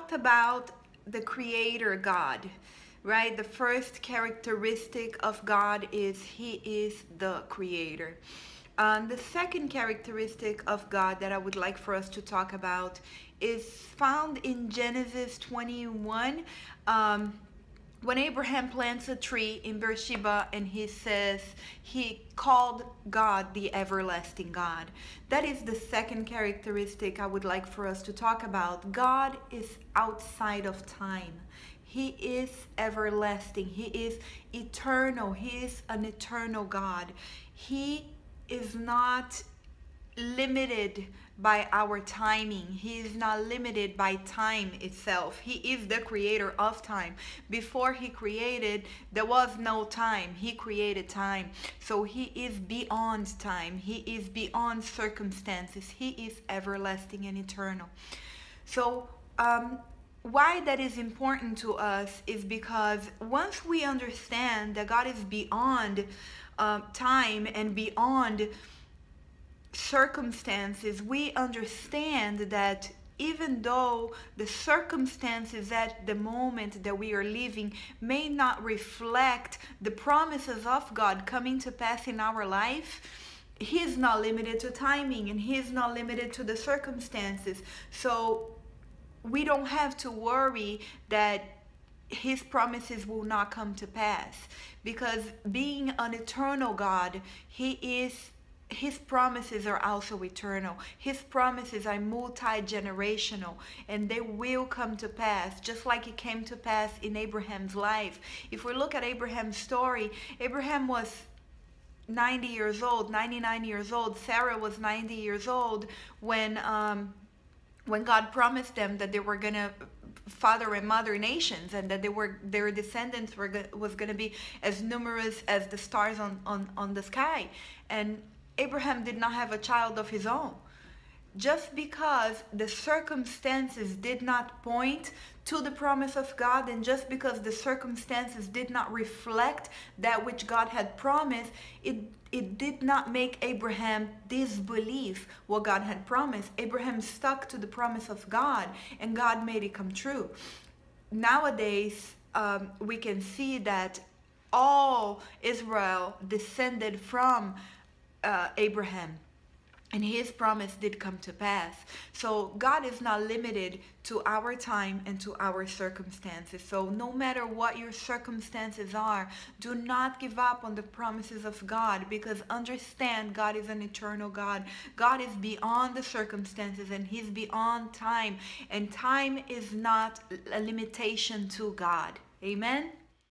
talked about the Creator God, right? The first characteristic of God is He is the Creator. The second characteristic of God that I would like for us to talk about is found in Genesis 21. When Abraham plants a tree in Beersheba and he says he called God the everlasting God. That is the second characteristic I would like for us to talk about. God is outside of time. He is everlasting. He is eternal. He is an eternal God. He is not limited by our timing. He is not limited by time itself. He is the creator of time. Before he created, there was no time. He created time. So he is beyond time. He is beyond circumstances. He is everlasting and eternal. So why that is important to us is because once we understand that God is beyond time and beyond circumstances, we understand that even though the circumstances at the moment that we are living may not reflect the promises of God coming to pass in our life, He is not limited to timing and He is not limited to the circumstances. So we don't have to worry that His promises will not come to pass, because being an eternal God, His promises are also eternal. His promises are multi-generational, and they will come to pass, just like it came to pass in Abraham's life. If we look at Abraham's story, Abraham was 90 years old, 99 years old. Sarah was 90 years old when God promised them that they were going to father and mother nations, and that their descendants was going to be as numerous as the stars on the sky. And Abraham did not have a child of his own. Just because the circumstances did not point to the promise of God, and just because the circumstances did not reflect that which God had promised, it did not make Abraham disbelieve what God had promised. Abraham stuck to the promise of God, and God made it come true. Nowadays, we can see that all Israel descended from Abraham, and his promise did come to pass. So God is not limited to our time and to our circumstances. So no matter what your circumstances are, do not give up on the promises of God, because understand God is an eternal God. God is beyond the circumstances, and He's beyond time, and time is not a limitation to God. Amen.